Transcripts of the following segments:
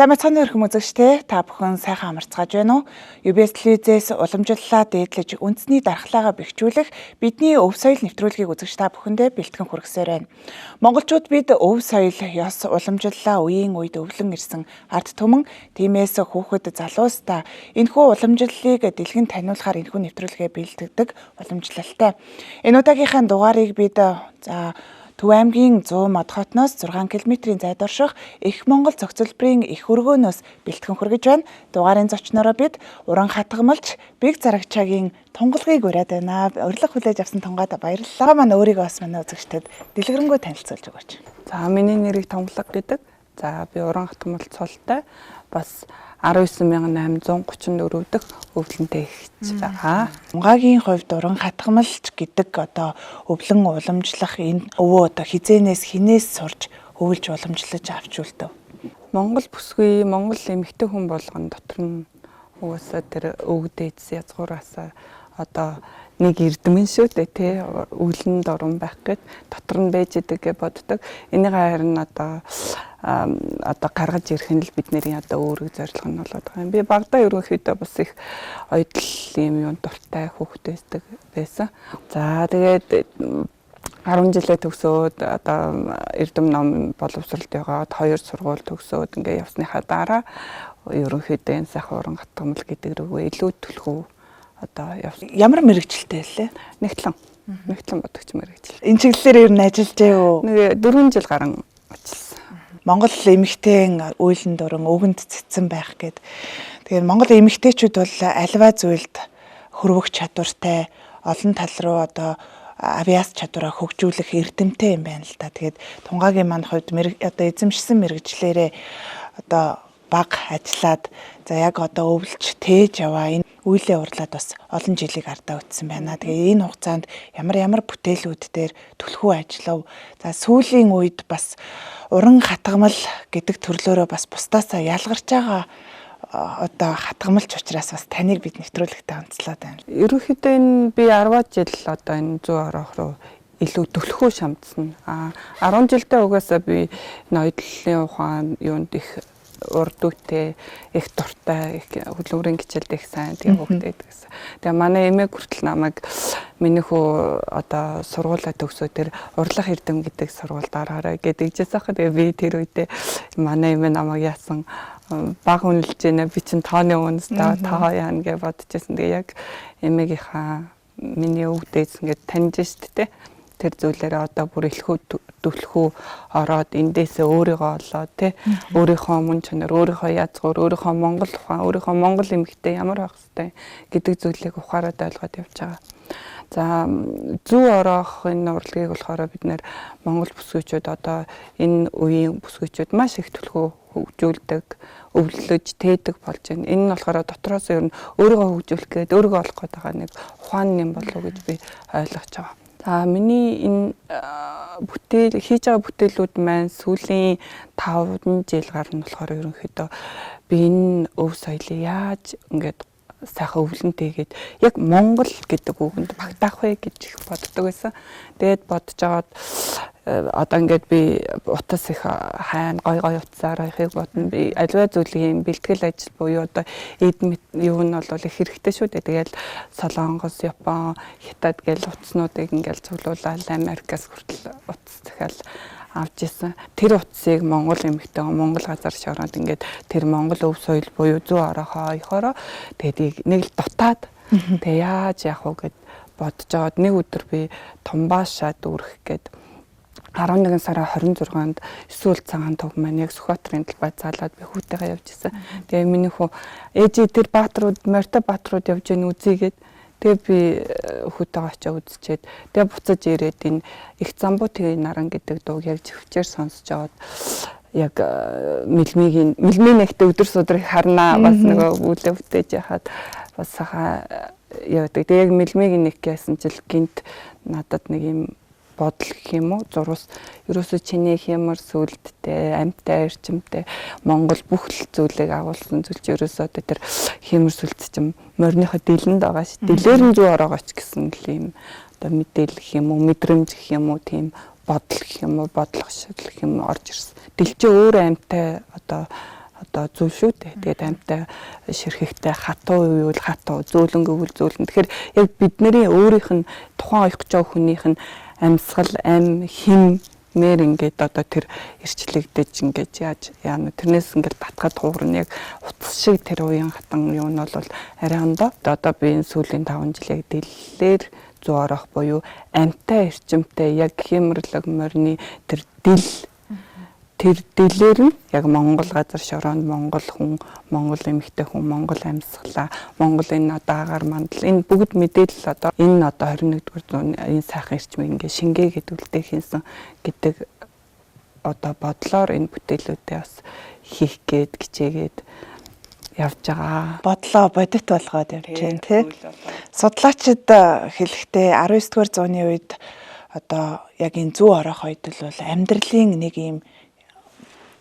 Сайн мэцхан өрхөм үзэгчтэй та бүхэн сайхан амарцгааж байна уу? UBS телевизээс уламжлалаа дээдлэж үндэсний дархлаагаа бэхжүүлэх бидний өв соёл нэвтрүүлгийг үзэгч та бүхэндээ бэлтгэн хүргэсээр байна. Монголчууд бид өв соёл, ёс, уламжлалаа үеийн үед өвлөн ирсэн ард түмэн, тиймээс хүүхэд залуустаа энэхүү уламжлалыг дэлгэн таниулахаар энэхүү нэвтрүүлгээ бэлтгэдэг уламжлалтай. Энэ удаагийнхаа дугаарыг бид Төв аймгийн 100 мод хотноос 6 км-ийн зайд орших Их Монгол цогцлбарын их өргөөнөөс бэлтгэн хүргэж байна. Дугаарын зочнороо бид уран хатгамалч Бэг Зарагчаагийн тунгалгыг ураад байна. Урилга хүлээж авсан тунгаад баярлалаа. Манай өөрийгөө бас манай үзэгчдэд дэлгэрэнгүй танилцуулж өгөөч. За миний нэрийг тунгалаг гэдэг. За би уран хатгамалч цолтой бас 19,834 дэх өвлөнтэй ихч байгаа. Тунгагийн хувьд уран хатгамалч гэдэг өвлөн уламжлах энэ өвөө хизээнээс хинээс сурж өвлж уламжлаж авч үлдэв. Монгол бүсгүй Монгол эмэгтэй хүн болгон дотор нь угаасаа тэр өвгдөөс язгуураасаа нэг эрдэмэн шүү дээ тий өвлөнд орон байх гэд дотор нь байж идэг гэж боддог. Энийг харин гаргаж ирэх нь л бидний өөрөг зорилго нь болоод байгаа юм. Би багада ерөнхийдөө бас их ойдл юм дуртай хүүхдтэй байсан. За тэгээд 10 жилээ төгсөөд эрдэм ном боловсролд яваад 2 сургууль төгсөөд ингээ явсныхаа дараа ерөнхийдөө энэ сайхан уран хатгамал гэдэг рүүгээ илүү төлхөө явсан. Ямар мэрэгчлээ лээ? Нэгтлэн бодогч мэрэгжил. Энэ чиглэлээр ер нь ажиллаж байв уу? Нэг 4 жил гарan ажилласан. Монгол эмэгтэйн үйлэн дуран өгөнд цэцэн байх гэд. Тэгээд Монгол эмэгтэйчүүд бол альва зүйлд хөрвөх чадвартай, олон тал руу авиас чадвараа хөгжүүлэх эрдэмтэй юм байна л да. Тэгээд тунгагийн маань хувьд эзэмшсэн мэрэгчлэрээ баг ажиллаад за яг өвлж тээж яваа энэ үйлээ урлаад бас олон жилиг ардаа үтсэн байна. Тэгээ энэ хугацаанд ямар бүтээлүүд дээр түлхүү ажиллав. За сүүлийн үед бас уран хатгамал гэдэг төрлөөрөө бас бусдаасаа ялгарч байгаа хатгамалч учраас бас таныг бид нэвтрүүлэгтээ онцлоод байна. Ерөнхийдөө энэ би 10 жил энэ 100 орох руу илүү төлхөө шамдсан. 10 жилдээ угаасаа би ноёдлын ухаан юунд их урд үтэй, их дуртай, их хөдөлмөрийн хичээлд их сайн тийм хөвгтэй гэсэн. Тэгээ манай эмээ хүртэл намайг миний хүү сургуулаа төгсөө тэр урлах эрдэм гэдэг сургуульд ороорой гэдэг ижээс хахад би тэр үедээ манай эмээ намайг яасан баг үнэлж байна. Би чинь тооны үнэстэй тоо яана гэж бодож байсан. Тэгээ яг эмээгийнхаа миний өвдөөс ингээд таньж штэ тэр зүйлээрээ бүр төлхөө ороод эндээсээ өөрийгөө олоод тий өөрийнхөө мөн чанар, өөрийнхөө язгуур, өөрийнхөө монгол ухаан, өөрийнхөө монгол эмэгтэй ямар байх ёстой гэдэг зүйлийг ухаарад ойлгоод явж байгаа. За зүү орох энэ урлагийг болохоор бид нэр монгол бүсгүйчүүд энэ үеийн бүсгүйчүүд маш их төлхөө хөгжүүлдэг, өвлөж тээдэг болж байна. Энэ нь болохоор дотроос ер нь өөрийгөө хөгжүүлэх гээд өөрийгөө олох гээд байгаа нэг ухаан юм болов уу гэж би ойлгож байгаа. За миний энэ хийж байгаа бүтээлүүд маань сүүлийн 5 жил гарна болохоор ерөнхийдөө би энэ өв соёлыг яаж ингээд сайхан өвлөнтэйгээд яг Монгол гэдэг үгэнд багтаах вэ гэж их боддог байсан. Тэгээд бодож аваад ингээд би утас их хайн гой утсаар ихийг бодно. Би аливаа зүйлийн бэлтгэл ажил буюу юу нь бол их хэрэгтэй шүү дээ. Тэгээд Солонгос, Япон, Хятад гэл утаснуудыг ингээд цуглуулаад Америкаас хүртэл утас захиал авч исэн. Тэр утсыг Монгол эмэгтэй Монгол газар шороод ингээд тэр Монгол өв соёл буюу зүү орохоо ихороо тэгээд нэг л дутаад тэг яаж яах вэ гэд бодож аваад нэг өдөр би Тумбаашаа дүүрэх гээд 11 сарын 26-нд эсвэл цагаан төв маань яг Сүхбаатарын талбай заалаад би хүүтэйгээ явж исэн. Тэгээ миний хүү ээжээ тэр Морьтой баатрууд явж ийн үзьгээд тэгээ би хүүтэйгээ очиж үзчихэд тэгээ буцаж ирээд энэ их замбуутын наран гэдэг дууг яг зөвчээр сонсож аваад яг мэлмийн ихтэй өдөр судрыг харнаа бас нөгөө үлээ бүтээж яхад бас сахаа явдаг. Тэгээ яг мэлмийн нэг гэсэн чил гинт надад нэг юм бодол гэх юм уу зурус ерөөсөө чиний хямар сүлдтэй амьтай эрчимтэй Монгол бүх л зүйлийг агуулсан зүйл чи ерөөсөө тэр хямар сүлд чим морьныхоо дэлэнд байгаа ш. Дэлээр нь зүү ороогооч гэсэн л юм мэдээлэл гэх юм уу мэдрэмж гэх юм уу тийм бодол гэх юм уу бодлого шил гэх юм орж ирсэн. Дэлчээ өөр амьтай одоо зүйл шүү дээ. Тэгээд амьтаа ширхэгтэй хатуу үйл хатуу, зөөлөн гэвэл зөөлөн. Тэгэхээр яг бидний өөрийнх нь тухайн оёх гэж байгаа хүнийх нь амьсгал, химээр ингээд одоо тэр ирчлэгдэж ингээд яана тэрнээс ингээд татгаад хуурна яг утас шиг тэр уян хатан юу нь бол арай ондоо. Одоо би энэ сүүлийн 5 жил яг дэллээр зүү орох буюу амьтаа эрчимтэй яг хэмэрлэг морины тэр дэлээр нь яг Монгол газар шороонд Монгол хүн, Монгол эмэгтэй хүн, Монгол амьсгалаа, Монгол энэ одоо агаар мандал энэ бүгд мэдээлэл одоо энэ одоо 21-р зууны энэ сайхан эрчмийг ингээ шингээгээд үлдээ хийсэн гэдэг одоо бодлоор энэ бүтээлүүдээ бас хийх гээд хичээгээд явж байгаа. Бодлоо бодит болгоод явж байна тий. Судлаачид хэлэхдээ 19-р зууны үед одоо яг энэ зүү орох үед бол амьдралын нэг юм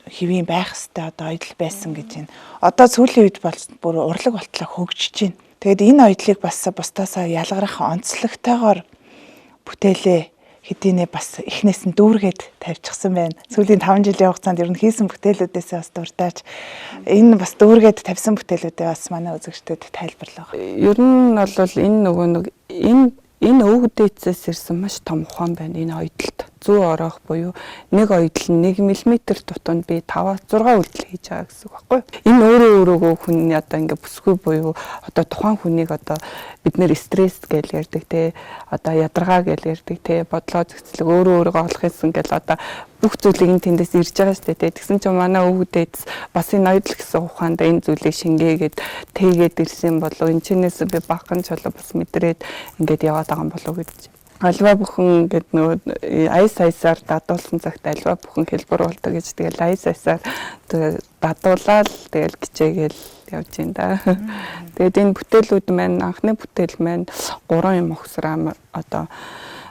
хэвийн байх хэвээр одоо ойдл байсан гэж байна. Одоо сүүлийн үед бол бүр урлаг болтлоо хөгжиж байна. Тэгэд энэ ойдлыг бас бусдаасаа ялгарах онцлогтойгоор бүтээлээ хэдийнэ бас эхнээс нь дүүргээд тавьчихсан байна. Сүүлийн 5 жилийн хугацаанд ер нь хийсэн бүтээлүүдээс бас дуртааж энэ бас дүүргээд тавьсан бүтээлүүдээ бас манай үзэгчдэд тайлбарлах. Ер нь бол энэ нөгөө нэг энэ өвгдээцээс ирсэн маш том ухаан байна энэ ойдлолт. Зүү орох буюу нэг ойдол нь 1 мм тутамд би 5-6 үйлдэл хийж байгаа гэсэн үг байхгүй. Энэ өөрөө хүн одоо ингээ бүсгүй буюу одоо тухайн хүнийг одоо бид нэр стресс гэж ярьдаг те одоо ядаргаа гэж ярьдаг те бодлоо зохицлог өөрийгөө олох юмсан гэж одоо бүх зүйлийг энэ тэндээс ирж байгаа шүү дээ те. Тэгсэн чинь манай өвгдээц бас энэ ойдол гэсэн ухаанд энэ зүйлийг шингээгээд тэгээд ирсэн болов энэ чинээс би багхан чулуу бас мэдрээд ингээд яваад байгаа юм болов гэж. Альва бүхэн гэдэг нөгөө аясаар дадуулсан цагт альва бүхэн хэлбэр болдог гэж тэгэл аясаар дадуулаад тэгэл гिचээгээл явж байна да. Тэгээд энэ бүтээлүүд маань анхны бүтээл маань 3 юм огсраа одоо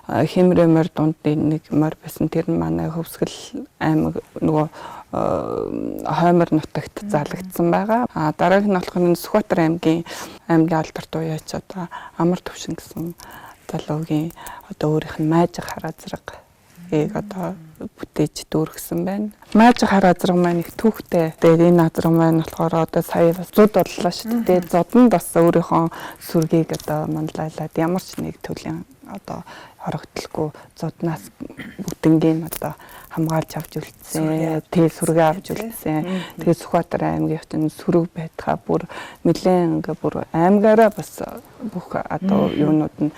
химрэмэр дундын нэг мор байсан тэр нь манай Хөвсгөл аймаг нөгөө хоймор нутагт залгдсан байгаа. Дараагийнх нь болох нь Сүхбаатар аймгийн алдарт уяач одоо Амар Төвшин гэсэн залуугийн одоо өөрийнх нь Майжиг хараазраг одоо бүтээж дүүргэсэн байна. Майжиг хараазраг маань их түүхтэй. Тэгээд энэ азраг маань болохоор одоо сая бас зуд боллоо шүү дээ. Зодонд бас өөрийнхөө сүргийг одоо манлайлаад ямар ч нэг төлийн одоо хорогдлохгүй зоднаас бүгднгийн одоо хамгаалж авч үлдсэн. Тэгээ сүргээ авч үлдсэн. Тэгээ Сүхбаатар аймгийн сүрэг байтхаа бүр нэлээд ингээ бүр аймгаараа бас бүх одоо юунууд нь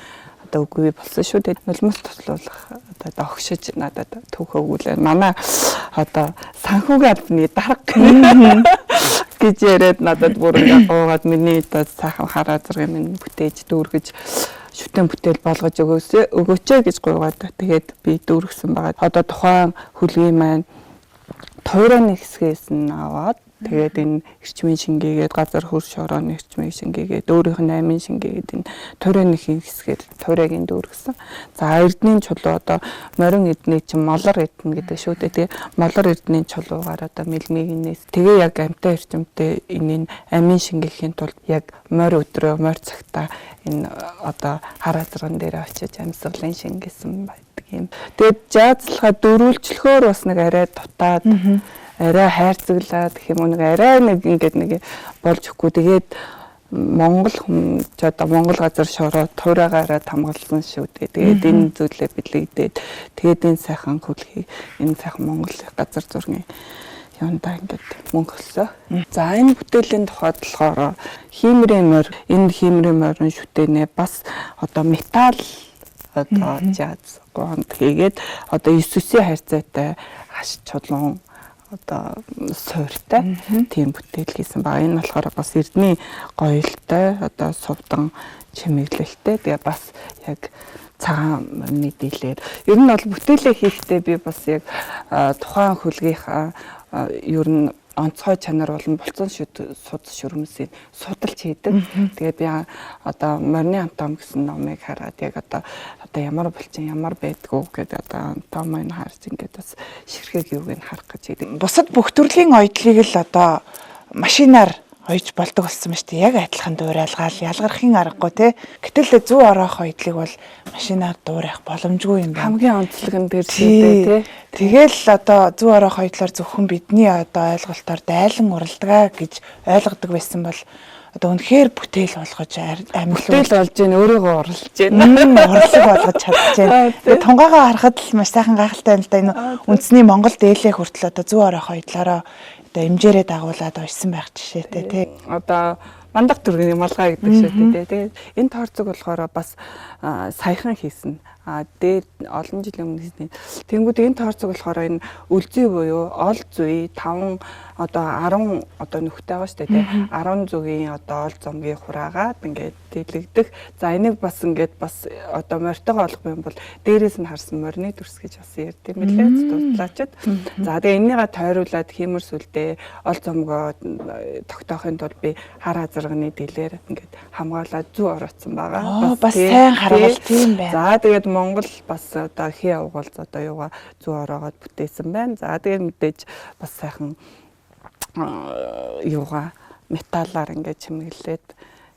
одоо үгүй болсон шүү дээ. Нулимс туслуулах одоо огшиж надад түүх өгүүлээ. Манай одоо санхүүгийн албаны дарга гэж яриад надад бүр ингээ гоогаад миний одоо сайхан хараазрыг минь бүтээж дүүргэж шүтэн бүтээл болгож өгөөч гэж гуйгаад тэгээд би дүүргэсэн байгаа. Одоо тухайн хөлгийн маань тойрооны хэсгээс нь аваад тэгээд энэ эрчмийн шингээгээд газар хөрш орооны эрчмийг шингээгээд өөрийнх нь 8-ын шингээгээд энэ тойрооны хэсгээр тойроогийн дүүргэсэн. За эрдэнийн чулуу одоо морин эдний чинь молор эдэн гэдэг шүү дээ. Тэгээ молор эдний чулуугаар одоо мэлмигнээс тэгээ яг амьтаа эрчимтэй энэ 8-ын шингээхийн тулд яг морь өдрөө морь цагтаа энэ одоо хараазран дээр очиж амьсгалын шингээсэн байдаг юм. Тэгээд жаазлахаа дөрүүлчлөхөөр бас нэг арай дутаад арай хайрцаглаад гэх юм уу нэг арай нэг ингээд нэг болж өгөхгүй. Тэгээд Монгол хүн ч одоо Монгол газар шороо туураагаараа хамгаалсан шүү дээ. Тэгээд энэ зүйлээ бэлэгдээд тэгээд энэ сайхан хөлхийг энэ сайхан Монгол газар зургийн юундаа ингээд мөнгө олсоо. За энэ бүтээлийн тухайд болохоор химрэмөр энэ химрэмөрн шүтэнэ бас одоо металл одоо жаз гонд хийгээд одоо 9-9 харьцаатай хаш чулуун одоо суурьтай тийм бүтээл хийсэн байгаа. Энэ болохоор бас эрдний гоёлтой одоо сувдан чимэглэлтэй. Тэгээ бас яг цагаан мэдээлэлээр ер нь бол бүтээлээ хийхдээ би бас яг тухайн хөлгийнхаа ер нь онцгой чанар болон болцсон судас шүрмсийг судалж хийдэг. Тэгээд би одоо морины антом гэсэн номыг хараад яг одоо ямар болчин ямар байдгүй гэдэг одоо антомыг харж ингээд бас ширхэг юуг нь харах гэж идэг. Бусад бүх төрлийн ойдлыг л одоо машинаар ойж болдог болсон ба штэ. Яг адилхан дуурайлгаал ялгархын аргагүй те. Гэтэл зүү ороох хоёдлыг бол машинаар дуурайх боломжгүй юм байна. Хамгийн онцлог нь тэр тий. Тэгэл одоо зүү ороох хоёдлоор зөвхөн бидний одоо ойлголтоор дайлан уралдгаа гэж ойлгодог байсан бол одоо үнэхээр бүтээл болгож амьдлуу. Бүтээл болж гэн өөрийгөө урлж гэн. Урлаг болгож чадж байна. Тэгээ тунгаагаа харахад л маш сайхан гайхалтай юм л да. Энэ үндэсний Монгол дээлээ хүртэл одоо зүү ороох хоёдлаараа одоо имжээрээ дагуулад ойсон байх жишээтэй тий. Одоо мандах төргийн малгай гэдэг шүү дээ. Тэгээд энэ тооцоог болохоор бас саяхан хийсэн. Дээд олон жилийн өмнө хийсэн. Тэнгүүд энэ тооцоог болохоор энэ үлзий буюу ол зүй 5 одоо 10 одоо нөхтэй байгаа шүү дээ. 10 зүгийн одоо ол зомгийн хураагаад ингээд дэлгэгдэх. За энийг бас ингээд бас одоо морьтойгоо олох юм бол дээрээс нь харсан морины дүрс гэж бас ярьд юм лээ. Дудлаачид. За тэгээ энийгээ тойруулаад хиймэр сүлдээ ол зомгоо тогтоохын тулд би хар азарганы дэлээр ингээд хамгаалаад зүү ороцсон байгаа. Бас сайн харгалт тийм байна. За тэгээд Монгол бас одоо хий авгалз одоо юугаа зүү ороогоод бүтээсэн байна. За тэгээд мэдээж бас сайхан юугаа металлаар ингээд чимэглээд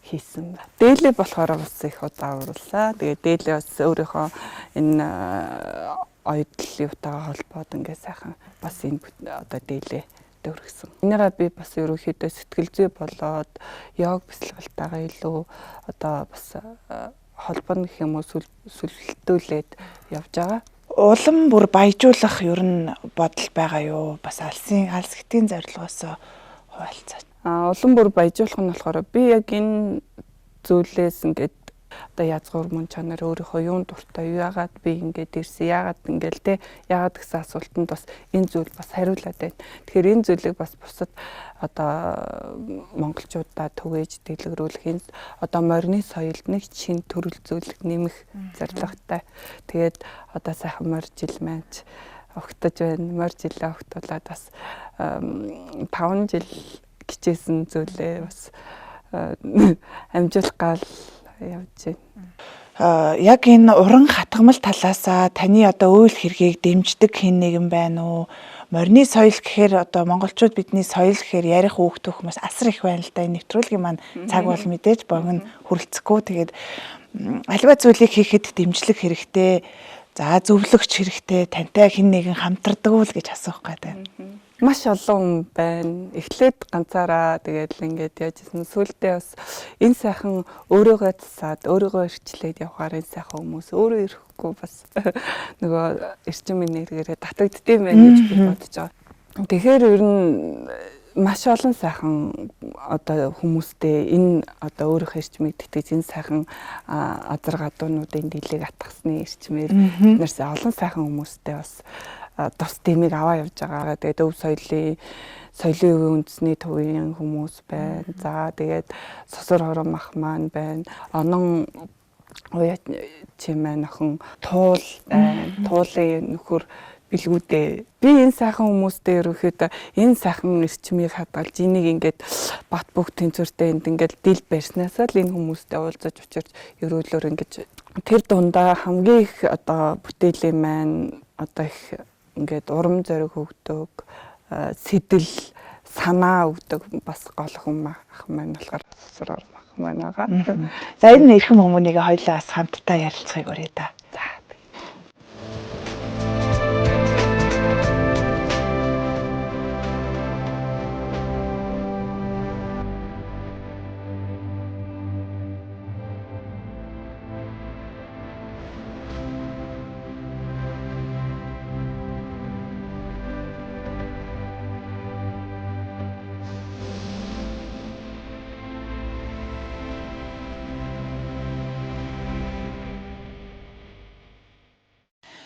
хийсэн ба. Дээлээ болохоор бас их удаа урлаа. Тэгээд дээлээ бас өөрийнхөө энэ оюутал юутайгаа холбоод ингээд сайхан бас энэ одоо дээлээ дөргсөн. Энийгээ би бас ерөөхдөө сэтгэл зүй болоод йог бясалгалтайгаа илүү одоо бас холбоно гэх юм уу сүлэлтүүлээд явж байгаа. Улам бүр баяжуулах ер нь бодол байгаа юу? Бас алс гэтийн зорилгоос хуваалцаач. Улам бүр баяжуулах нь болохоор би яг энэ зүйлээс ингээд одоо язгуур мөн чанар өөрийнхөө юунд дуртай яагаад би ингээд ирсэн яагаад ингээл те яагаад гэсэн асуултанд бас энэ зүйл бас хариулаад байна. Тэгэхээр энэ зүйлийг бас бусад одоо монголчуудаа түгээж дэлгэрүүлэх энэ одоо морины соёлд нэг шин төрөлзүүлэх нэмэх зорилготой. Тэгээд одоо сайхан морь жил маань огтож байна. Морь жилээ огтуулаад бас 5 жил хичээсэн зүйлээ бас амжуулах гал явж байна. Яг энэ уран хатгамал талаасаа таны одоо үйл хэргийг дэмждэг хэн нэгэн байна уу? Морины соёл гэхээр одоо монголчууд бидний соёл гэхээр ярих хүүхдөх хүмүүс асар их байна л да. Энэ нэвтрүүлгийн маань цаг бол мэдээж богино хүрэлцэхгүй. Тэгээд альва зүйлийг хийхэд дэмжлэг хэрэгтэй. За зөвлөгч хэрэгтэй. Тантай хэн нэгэн хамтардаг уу л гэж асуух гэдэг. Маш олон хүн байна. Эхлээд ганцаараа тэгээд л ингээд яажсэн. Сүүлдээ бас энэ сайхан өөрийгөө засаад өөрийгөө эрчлээд явахаар энэ сайхан хүмүүс өөрөө ирэхгүй бас нөгөө эрчим энергиэрээ татагддсан байна гэж би бодож байгаа. Тэгэхээр ер нь маш олон сайхан одоо хүмүүстэй энэ одоо өөрийнхөө эрчмийг тэтгэж энэ сайхан азар гадуунуудын дийлэг атгасны эрчмээр нэрс олон сайхан хүмүүстэй бас тус дэмийг аваа явж байгаа. Тэгээд өв соёлын үндэсний төвийн хүмүүс байна. За тэгээд сосор хором ах маань байна. Онон уяа чимээ нөхөн туул байна. Туулын нөхөр билгүүдээ. Би энэ сайхан хүмүүстэй ерөөхдөө энэ сайхан эрчмийг хадгалж энийг ингээд бат бөх тэнцвэртэй энд ингээд дил барьснаас л энэ хүмүүстэй уулзаж учирч ерөөлөөр ингээд тэр дундаа хамгийн их одоо бүтээлийн маань одоо их ингээд урам зориг өгдөг, сэтэл санаа өгдөг бас гол хүн ах маань болохоор сосор ором ах маань байгаа. За энэ эрхэм хүмүүнийг хоёлаа бас хамтдаа ярилцахыг өрөө та. За.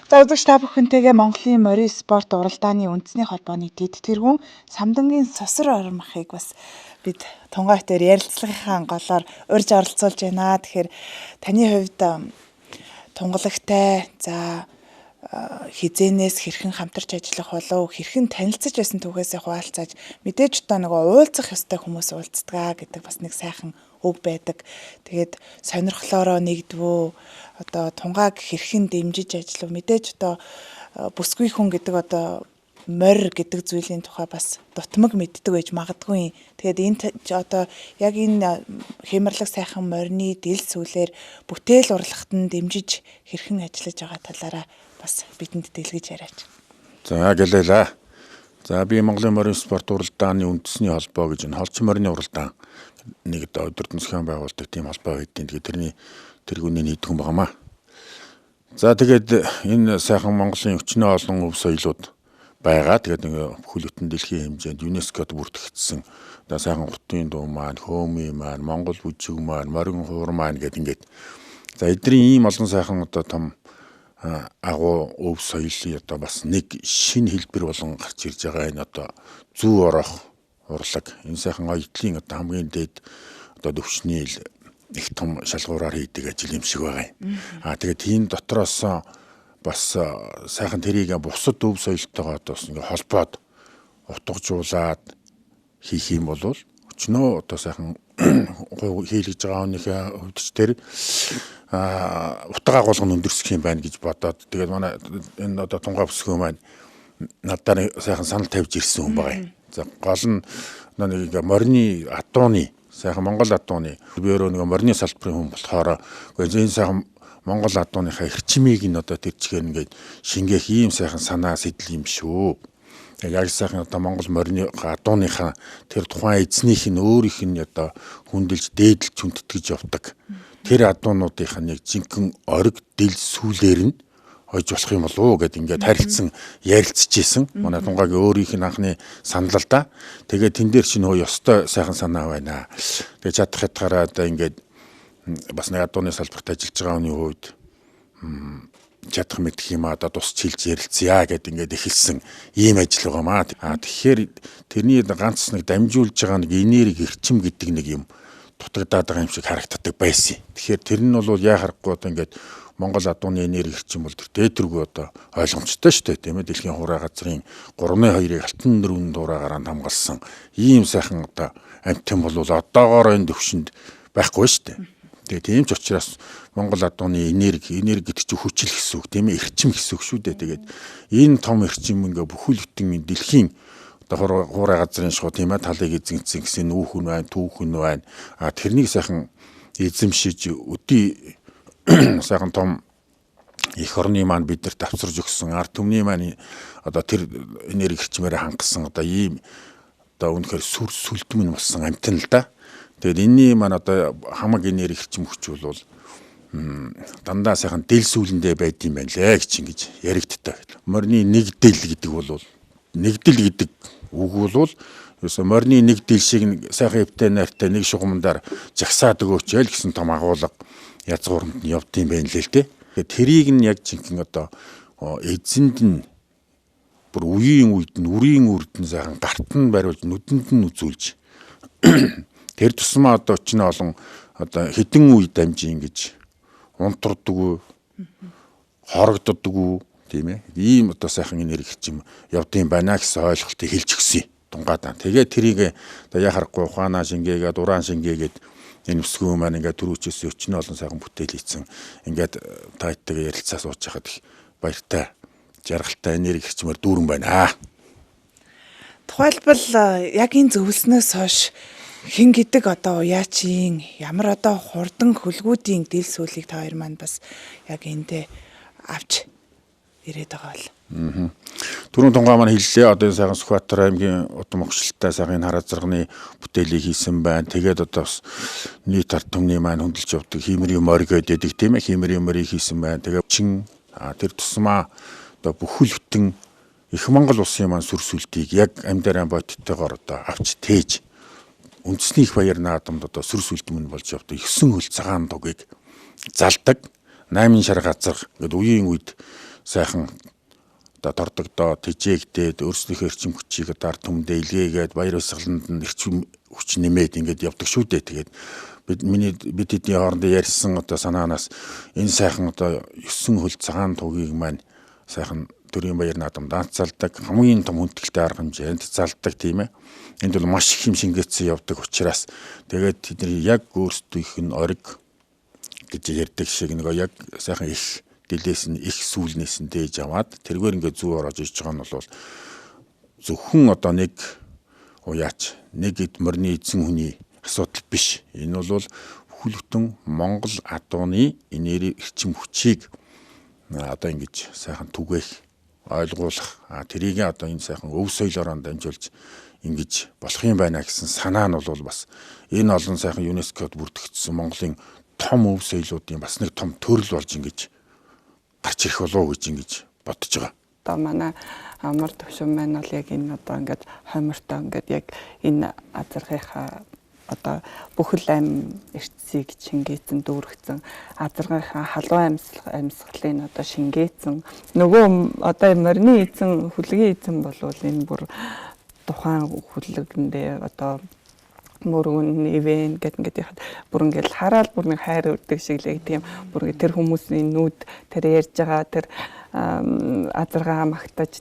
За үзэгч та бүхэнтэйгээ Монголын морин спорт уралдааны үндэсний холбооны дэд тэргүүн Самдангийн сосор ормахыг бас бид тунгайтаар ярилцлагынхаа голоор урьж оролцуулж байна. Тэгэхээр таны хувьд тунгалагтай за хизэнээс хэрхэн хамтарч ажиллах болов хэрхэн танилцж байсан түүхээсээ хуваалцааж мэдээж одоо нөгөө уулзах ёстой хүмүүс уулздаг гэдэг бас нэг сайхан үг байдаг. Тэгээд сонирхлоороо нэгдвөө одоо тунгааг хэрхэн дэмжиж ажиллав мэдээж одоо бүсгүй хүн гэдэг одоо морь гэдэг зүйлийн тухай бас дутмаг мэддэг байж магадгүй. Тэгээд энэ одоо яг энэ хямралаг сайхан морины дэл сүүлээр бүтээл урлагт нь дэмжиж хэрхэн ажиллаж байгаа талаараа бас бидэнд дэлгэж яриач. За гэлээлээ. За би Монголын морин спорт уралдааны үндэсний холбоо гэж энэ холчин морины уралдаан нэг өдөр төнцийн байгуулдаг тийм холбоо гэдэг. Тэгээд тэрний тэргүүний нийтгэн багамаа. За тэгээд энэ сайхан Монголын өчнөө олон өв соёлууд байгаа. Тэгээд нэг бүхэл бүтэн дэлхийн хэмжээнд ЮНЕСКОд бүртгэгдсэн одоо сайхан гутын дуу маань, хөөми маань, Монгол бүжиг маань, морин хуур маань гэдэг ингээд. За эдний ийм олон сайхан одоо том агуу өв соёлын одоо бас нэг шинэ хэлбэр болон гарч ирж байгаа энэ одоо зүү орох урлаг. Энэ сайхан оёдлын одоо хамгийн дээд одоо төвчний их том шалгуураар хийдэг ажил юм шиг байгаа юм. Тэгээд тийм дотроос бас сайхан тэрийг бусад өв соёлтойгоо одоо ингээ холбоод утгажуулаад хийх юм бол өчнөө одоо сайхан хийлгэж байгаа хүнийхээ хувьд ч тэр утга агуулга нь өндөрсөх юм байна гэж бодоод тэгээд манай энэ одоо тунгаа бүсгүй маань надад сайхан санал тавьж ирсэн хүн байгаа юм. За гол нь нэг морины атууны сайхан Монгол атууны би өөрөө нэг морины салбарын хүн болохоор энэ сайхан Монгол атууныхаа эрчимийг нь одоо тэр чигээр ингээд шингээх ийм сайхан санаа сэтэл юм шүү. Яг сайхан одоо Монгол морины атууныхаа тэр тухайн эзнийх нь өөрийнх нь одоо хүндэлж дээдлж хүндэтгэж явдаг. Тэр адуунуудынх нь яг жинхэнэ ориг дэл сүүлээр нь хойж болох юм болов уу гэд ингээд харилцсан ярилцчихсэн. Манай тунгагийн өөрийнх нь анхны санал л да. Тэгээд тэн дээр чинь хөө ёстой сайхан санаа байна. Тэгээд чадах хятгаараа одоо ингээд бас нэг адууны салбарт ажиллаж байгаа хүний хувьд чадах мэдэх юм одоо тус чилж ярилцъя гэд ингээд эхэлсэн ийм ажил байгаамаа. Тэгэхээр тэрний ганц нэг дамжуулж байгаа нэг энерги эрчим гэдэг нэг юм дутагдаад байгаа юм шиг харагддаг байсан. Тэгэхээр тэр нь бол яа харахгүй одоо ингээд Монгол адууны энерги эрчим бол тэр дээдэргүй одоо ойлгомжтой шүү дээ тийм ээ. Дэлхийн хураа газрын 3/2-ыг алтан дөрвөн дураагаар хамгаалсан ийм сайхан одоо амтэн бол одоогоор энэ төвшөнд байхгүй шүү дээ. Тэгээ тийм ч учраас Монгол адууны энерги гэдэг чинь хүчил гэсэн үг тийм ээ. Эрчим гэсэн үг шүү дээ. Тэгээд энэ том эрчим ингээ бүхэл бүтэн дэлхийн одоо хураа газрын шууд тийм ээ талыг эзэмсэн гэсэн нүүхэн байна, түүхэн байна. Тэрнийг сайхан эзэмшиж өдий сайхан том их орны маань биднэрт авчирж өгсөн ард түмний маань одоо тэр энерги эрчмээр хангасан одоо ийм одоо үнэхээр сүр сүлдмэн болсон амтэн л да. Тэгээд энэний маань одоо хамаг энерги эрчим хүч бол дандаа сайхан дэл сүүлэндээ байд юм байна лээ гэж ингэж яригддаг. Морины нэгдэл гэдэг бол нэгдэл гэдэг үг бол ерөөсө морины нэгдэл шиг сайхан эвтэй найртай нэг шугамдаар жагсаад өгөөч ял гэсэн том агуулга язгууранд нь явдсан байх лээ л дээ. Тэгээд тэрийг нь яг жинхэнэ одоо эзэнд нь бүр үеийн үед нь үрийн үрд нь сайхан гарт нь бариулж нүдэнд нь үзүүлж тэр тусмаа одоо ч нэ олон одоо хэдэн үе дамжин ингэж унтардаггүй хорогддоггүй тийм ээ. Ийм одоо сайхан энерги чим явдсан байна гэсэн ойлголтыг хэлж өгсөн тунгаадаа. Тэгээд тэрийг одоо яа харахгүй ухаанаа шингээгээд уран шингээгээд энэ өсгөө маань ингээд түрүүчээс өчнө олон сайхан бүтээл хийсэн. Ингээд тайтайгаа ярилцаа сууж хахад их баяртай жаргалтай энерги хэмээр дүүрэн байна. Тухайлбал яг энэ зөвлснөөс хойш хэн гэдэг одоо уяачийн ямар одоо хурдан хөлгүүдийн дэл сүүлийг та хоёр маань бас яг эндээ авч ирээд байгаа бол. Түрүүн тунгаа маань хэллээ. Одоо сайхан Сүхбаатар аймгийн удам огшлолтой сайхан хараа зарганы бүтээлийг хийсэн байна. Тэгээд одоо бас нийт ард түмний маань хөндлөж явдаг хиймэрийн морь гэдэг тийм ээ. Хиймэрийн морийг хийсэн байна. Тэгээд чин тэр тусмаа одоо бүхэл бүтэн их Монгол улсын маань сүр сүлтийг яг амьдараа бодтойгоор одоо авч тээж үндэсний их баяр наадамд одоо сүр сүлтмэн болж явдаг 9 хөл цагаан дугийг залдаг 8 шар газар гэдэг үеийн үед сайхан одоо тордогдоо тэжээгдээд өөрснийхөө эрчим хүчийг ард түмдээ илгээгээд баяр баясгаланд нь эрчим хүч нэмээд ингээд явдаг шүү дээ. Тэгээд бид хэдийн хоорондоо ярьсан одоо санаанаас энэ сайхан одоо 9 хөл цагаан тугийг маань сайхан төрийн баяр наадамд анцалдаг хамгийн том хүндэлтэй арга хэмжээнд залдаг тийм ээ. Энд бол маш их юм шингээцсэн явдаг учраас тэгээд тэдний яг өөрсдийнх нь ориг гэж ярьдаг шиг нэг яг сайхан их дэлээс нь их сүүлнээс нь дээж аваад тэргээр ингээд зүү орож иж байгаа нь бол зөвхөн одоо нэг морины эзэн хүний асуудал биш. Энэ бол бүхэл бүтэн Монгол адууны энерги эрчим хүчийг одоо ингэж сайхан түгээх, ойлгуулах, тэрийг одоо энэ сайхан өв соёлоор дамжуулж ингэж болох юм байна гэсэн санаа нь бол бас энэ олон сайхан ЮНЕСКОд бүртгэгдсэн Монголын том өв соёлуудын бас нэг том төрөл болж ингэж гарч ирэх болов уу гэж ингэж бодож байгаа. Одоо манай амар төвшин маань бол яг энэ одоо ингээд хомиртой ингээд яг энэ азаргынхаа одоо бүхэл амь эртсийг шингээсэн дүүргэсэн азаргынхаа халуун амьсгалын одоо шингээсэн нөгөө одоо морины эзэн хүлгийн эзэн болвол энэ бүр тухайн хүлгэндээ одоо мөргөн ивэн гэдэг яхад бүр ингээл хараад бүр нэг хайр өрдөг шиг л тийм бүр тэр хүмүүсийн нүд тэр ярьж байгаа тэр азаргаа багтаж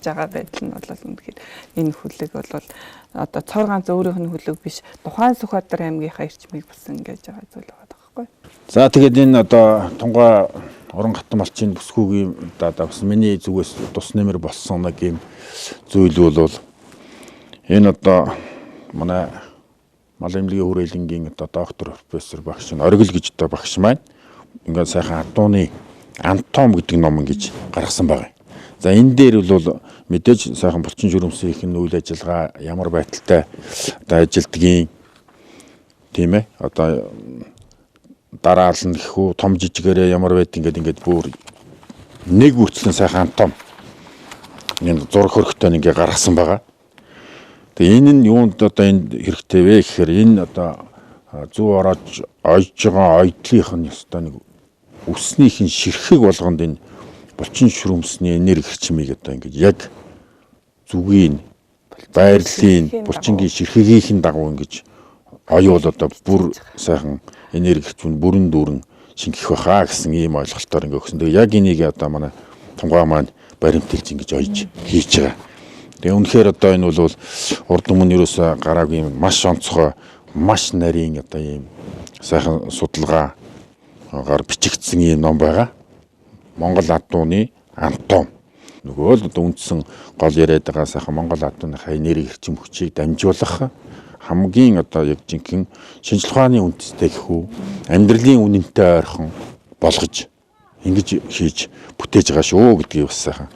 байгаа байдал нь бол үнэхээр энэ хүлэг бол одоо цор ганц өөрийнх нь хүлэг биш тухайн Сүхбаатар аймгийнхаа эрчмийг бас ингэж байгаа зүйл байгаа байхгүй. За тэгээд энэ одоо Тунгай Орон Хатан малчийн бүсгүйгийн одоо бас миний зүгээс тус нэмэр болсон нэг юм зүйл бол энэ одоо манай мал эмнэлгийн хүрээлэнгийн одоо доктор профессор багш нь Оргил гэж одоо багш маань ингээд сайхан адууны Антом гэдэг ном ингэж гаргасан байгаа. За энэ дээр бол мэдээж сайхан булчин жирэмсийн үйл ажиллагаа ямар байдалтай одоо ажилтгийн тийм ээ одоо дараалал нь гэхүү том жижигээрээ ямар байд ингээд бүр нэг бүртлэн сайхан Антом энэ зураг хөрөгтэй ингээ гаргасан байгаа. Тэгээ энэ нь юунд одоо энэ хэрэгтэй вэ гэхээр энэ одоо зүү ороод ойж байгаа ойдлынх нь ёстой нэг үснийх нь ширхэг болгонд энэ булчин шүрмсний энерги хэрчмийг одоо ингэж яг зүгийн байрлалын булчингийн ширхэгийнхэн дагуу ингэж оюул одоо бүр сайхан энерги хэрчмэн бүрэн дүүрэн шингэх байхаа гэсэн ийм ойлголтоор ингэ өгсөн. Тэгээ яг энийг одоо манай Тунгай маань баримтэлж ингэж ойж хийж байгаа. Тэгээ үнэхээр одоо энэ бол урд өмнө ерөөсө гараагүй юм маш онцгой маш нарийн одоо ийм сайхан судалгаа гар бичигдсэн ийм ном байгаа. Монгол адууны Антом. Нөгөө л одоо үндсэн гол яриад байгаа сайхан Монгол адууныхаа энерги эрчим хүчийг дамжуулах хамгийн одоо яг жинхэнэ шинжлэх ухааны үндэстэй гэхүү амьдралын үнэнтэй ойрхон болгож ингэж хийж бүтээж байгаа шүү гэдгийг бас сайхан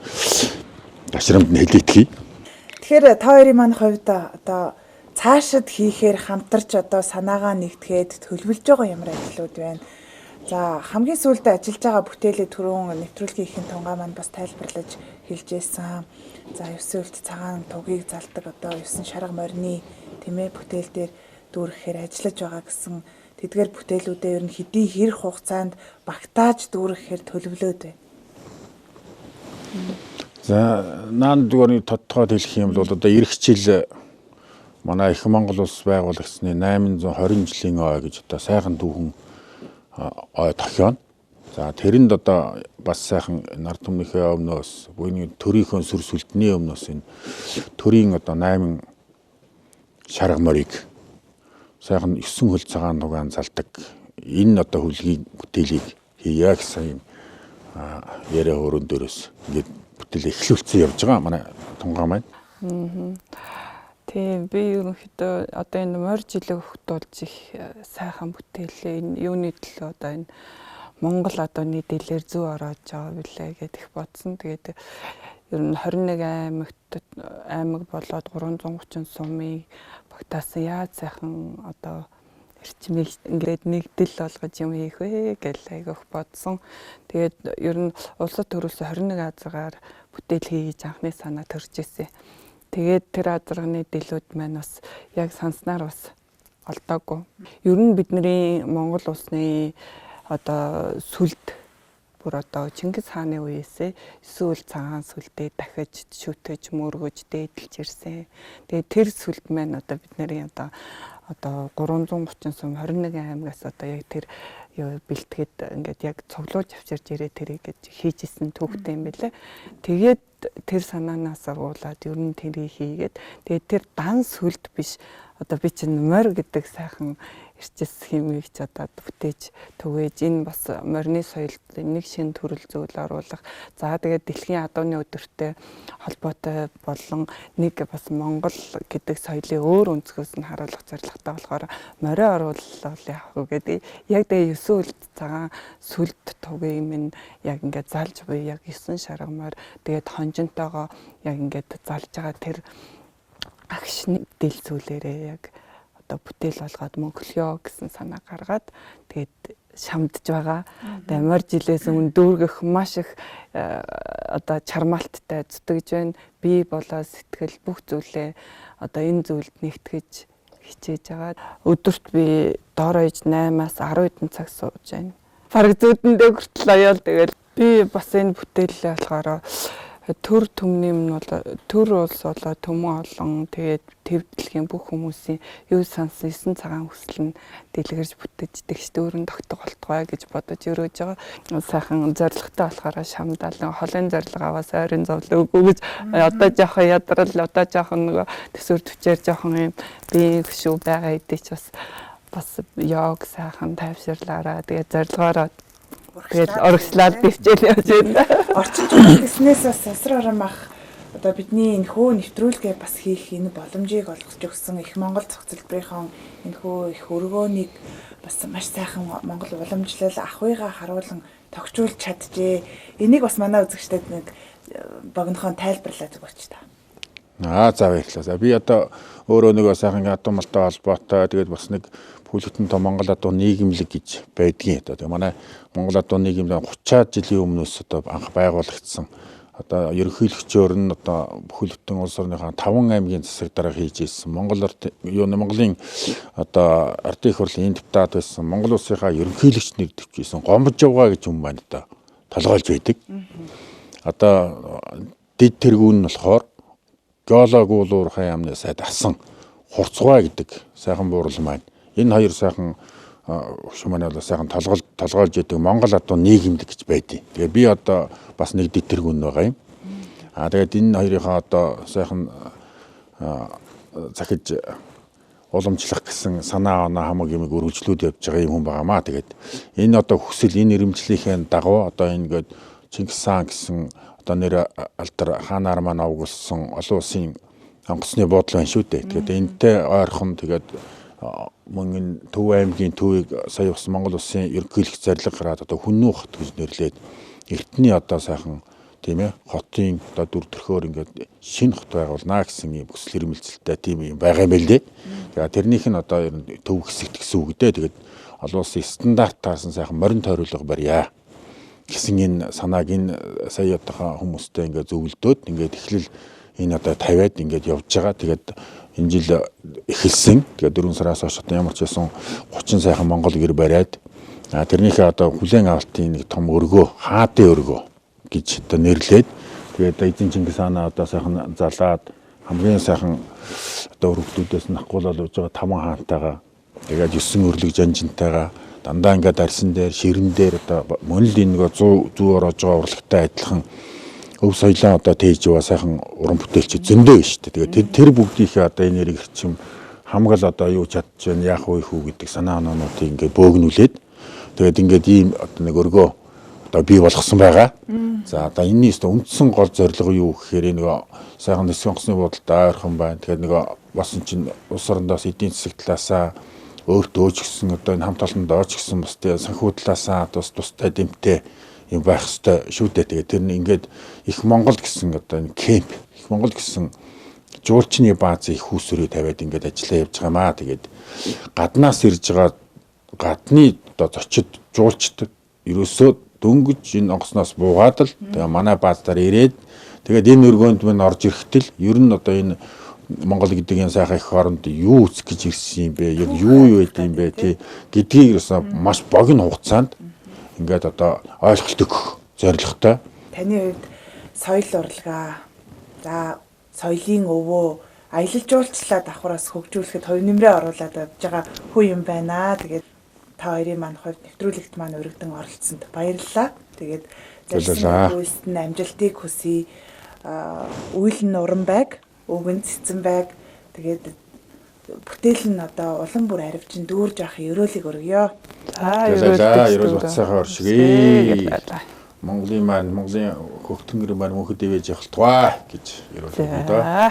ташрамд нь хэлээдгий. Тэгэхээр та хоёрын маань хувьд одоо цаашид хийхээр хамтарч одоо санаагаа нэгтгээд төлөвлөж байгаа ямар ажлууд байна? За хамгийн сүүлд ажиллаж байгаа бүтээлээ түрүүн нэвтрүүлгийн ихэн Тунгай маань бас тайлбарлаж хэлжсэн. За 9 үлд цагаан тугийг залдаг одоо 9 шарга морины тийм ээ бүтээл дээр дүүрэхээр ажиллаж байгаа гэсэн тэдгээр бүтээлүүдээ ер нь хэдий хэрэг хугацаанд багтааж дүүрэхээр төлөвлөөд байна. За наан дүүрний тодтогоод хэлэх юм бол одоо эх жил манай Их Монгол улс байгуулагдсны 820 жилийн ой гэж одоо сайхан дүүхэн ой тохионо. За тэрэнд одоо бас сайхан нар түмнийхээ өмнөөс буйны төрийнхөө сүр сүлдний өмнөөс энэ төрийн одоо 8 шарга морийг сайхан 9 хөл цагаан тугаан залдаг энэ одоо хүлгийн бүтээлийг хийя гэсэн юм яриа өрөн дээрээс ингээд бүтээл эхлүүлсэн явж байгаа манай Тунгай маань. Тийм би ерөнхийдөө одоо энэ морь жилиг хөтүүлж их сайхан бүтээлээ энэ юуны төлөө одоо энэ Монгол одооны дэлгэр зүү ороод байгаа билээ гэдэг их бодсон. Тэгээд ер нь 21 аймаг болоод 330 сумыг багтаасан яаж сайхан одоо эрчмийг ингээд нэгдэл болгож юм хийх вэ гэж айгүйх бодсон. Тэгээд ер нь улсад төрүүлсэн 21 азгаар бүтээл хийж анхны санаа төрж ирсэн. Тэгээд тэр азарганы дэлүүд маань бас яг санснаар бас олдоогүй. Ер нь бидний Монгол улсны одоо сүлд бүр одоо Чингис хааны үеэсээ эсвэл цагаан сүлдээ дахиж шүтэж мөргөж дээдэлж ирсэн. Тэгээд тэр сүлд маань одоо бидний одоо 330 сум 21 аймагаас одоо яг тэр бэлтгэд ингээд яг цуглуулж авчирж ирээ тэрийг хийжсэн түүхтэй юм байлаа. Тэгээд тэр санаанаас агуулад ер нь тэрийг хийгээд тэгээд тэр дан сүлд биш одоо би чинь морь гэдэг сайхан эрчис химийг ч одоо бүтээж түгээж энэ бас морины соёлд нэг шин төрөл зүйл оруулах. За тэгээд дэлхийн адууны өдөртэй холбоотой болон нэг бас Монгол гэдэг соёлын өөр өнцгөөс нь харуулах зорилготой болохоор морио оруулал яах вэ гэдэг. Яг тэгээ 9 үлд цагаан сүлд тугийн минь яг ингээд залж буй яг 9 шаргамаар тэгээд хонжинтойгоо яг ингээд залж байгаа тэр агшны дэлсүүлээрээ яг одоо бүтээл болгоод мөнхлөё гэсэн санаа гаргаад тэгээд шамдж байгаа. Тэгээд морь жилээс өмнө дүүргэх маш их одоо чармаалттай зүтгэж байна. Бие болоо сэтгэл бүх зүйлээ одоо энэ зүйлд нэгтгэж хичээж байгаа. Өдөрт би доороо иж 8-аас 10 хэдэн цаг сууж байна. Бараг зүүдэндээ хүртэл аяал тэгэл би бас энэ бүтээлээ болохоор төр төмний юм бол төр улс болоо төмөн олон тэгээд төвдлөгийн бүх хүмүүсийн юу сансан 9 цагаан хүсэл нь дэлгэрж бүтээждэг шүү дээ. Өөрөн тогтох болтугай гэж бодож өрөөж байгаа. Сайхан зоригтой болохоор шамдаал холын зориг аваас ойрын зовлог өгөө гэж одоо жоохон ядрал одоо жоохон нөгөө төсвөр төвчээр жоохон юм би хөшөө байгаа хэдий ч бас яг сайхан тайвширлаараа тэгээд зорилгоороо тэгээд урагшлаад бивчээл явж байна. Орчин зүйн гэснээс бас сасар арамах одоо бидний энэ хөө нэвтрүүлгээ бас хийх энэ боломжийг олгож өгсөн их Монгол зах зээлбэрийн энэ хөө их өргөөнийг бас маш сайхан Монгол уламжлал ахуйгаа харуулan тогтжуулж чаджээ. Энийг бас манай үзэгчдэд нэг богинохон тайлбарлаад өгөөч та. За баярлалаа. Би одоо өөрөө нэг сайхан адуу малтай холбоотой тэгээд бас нэг бүлэгтэн то Монгол адуу нийгэмлэг гэж байдгийг. Одоо манай Монгол адуу нийгэмлэг 30-аад жилийн өмнөөс одоо анх байгуулагдсан. Одоо ерөнхийлөгчөөр нь одоо бүхэл бүтэн улс орныхаа 5 аймгийн засаг дарга хийж ирсэн. Монголын одоо ардын их хурлын депутат байсан. Монгол улсынхаа ерөнхийлөгч нэр дэвчсэн Гомбожовга гэж хүн байна одоо толгойлж байдаг. Одоо дэд тэргүүн нь болохоор геолог уулуурхай яамны сайд асан хурцгай гэдэг сайхан буурал маань. Энэ хоёр сайхан shumаны бол сайхан толгойлж идэг Монгол адуу нийгэмлэг гэж байдیں۔ Тэгээ би одоо бас нэг дэвтэргүүн байгаа юм. Тэгээд энэ хоёрынхаа одоо сайхан захиж уламжлах гэсэн санаа оноо хамаг юмыг үргэлжлүүлж явж байгаа юм хүн байгаамаа. Тэгээд энэ одоо хүсэл энэ ирэмжлийнхээ дагуу одоо ингээд Чингис хаан гэсэн одоо нэр алдар хаанаар маань овгуулсан олон улсын онгоцны буудлын байна шүү дээ. Тэгээд энэтэй ойрхон тэгээд мөн Төв аймгийн төвийг сая бас Монгол улсын ерөнхийлөгч зарлиг гараад одоо Хүннүү хот гэж нэрлээд Эртний одоо сайхан тийм ээ хотын одоо дүр төрхөөр ингээд шинэ хот байгуулнаа гэсэн юм хүсэл эрмэлзэлтэй тийм юм байгаа юм байл дээ. Тэгээд тэрнийх нь одоо төв хэсэгт гэсэн үг дээ. Тэгээд олон улсын стандартаас нь сайхан морин тойролго барья гэсэн энэ санааг энэ сая одоохоо хүмүүстэй ингээд зөвлөдөөд ингээд эхлэл энэ одоо тавиад ингээд явж байгаа. Тэгээд энэ жил эхэлсэн. Тэгээд 4 сараас хойш одоо ямар ч байсан 30 сайхан Монгол гэр бариад тэрнийхээ одоо хүлээн авалтын нэг том өргөө хаадын өргөө гэж одоо нэрлээд тэгээд эзэн Чингис хаанаа одоо сайхан залаад хамгийн сайхан одоо өргөдүүдээс нь ахгуулаад явж байгаа 5 хаантайгаа тэгээд 9 өрлөг жанжинтайгаа дандаа ингээд арьсан дээр ширэн дээр одоо мөн л энэ 100 орож байгаа урлагтай адилхан өв соёлоо одоо тээж яваа сайхан уран бүтээлч зөндөө шүү дээ. Тэгээд тэр бүгдийнхээ одоо энэ нэрийг чим хамгаал одоо юу чадж байна яах вэ хүү гэдэг санаа оноонуудыг ингээд бөөгнүүлээд тэгээд ингээд ийм одоо нэг өргөө одоо бий болгосон байгаа. За одоо энэний үндсэн гол зорилго юу гэхээр нэг сайхан нисэх онгоцны буудалтай ойрхон байна. Тэгээд нэг бас чинь улс орондоос эдийн засаг талаасаа өөртөө ч гэсэн одоо энэ хамт олонд дооч гэсэн бас тэгээ санхүү талаасаа тустай дэмтэй юм байх ёстой шүү дээ. Тэгээд тэр нь ингээд их Монгол гэсэн одоо энэ кемп их Монгол гэсэн жуулчны баазын их үүсвэрийг тавиад ингээд ажиллаа явж байгаа маа. Тэгээд гаднаас ирж байгаа гадны одоо зочид жуулчд ерөөсөө дөнгөж энэ онгоцноос буугаад л тэгээ манай баазаар ирээд тэгээд энэ өргөөнд мань орж ирэхтэл ер нь одоо энэ Монгол гэдэг энэ сайхан их хооронд юу үзэх гэж ирсэн юм бэ? Яг юу байд юм бэ тий гэдгийг ерөөсөө маш богино хугацаанд ингээд одоо ойлголт өгөх зорилготой. Таны хувьд соёл урлагаа за соёлын өвөө аялал жуулчлалаа давхраас хөгжүүлэхэд хувь нэмрээ оруулаад явж байгаа хүн юм байна. Тэгээд та хоёрын маань хувьд нэвтрүүлэгт маань өргөдөн оролцсонд баярлалаа. Тэгээд залсуулт нь амжилтыг хүсье. Үйл нь уран байг, өвгөн цэцэн байг. Тэгээд бүтээл нь одоо улам бүр аривчин дүүрж авах ерөөлийг өргөё. За ерөөл утсаагаа оршигэй. Монголын хөгтөнгөр маань мөнхөд ивэж явах туваа гэж ерөөл өгнө доо.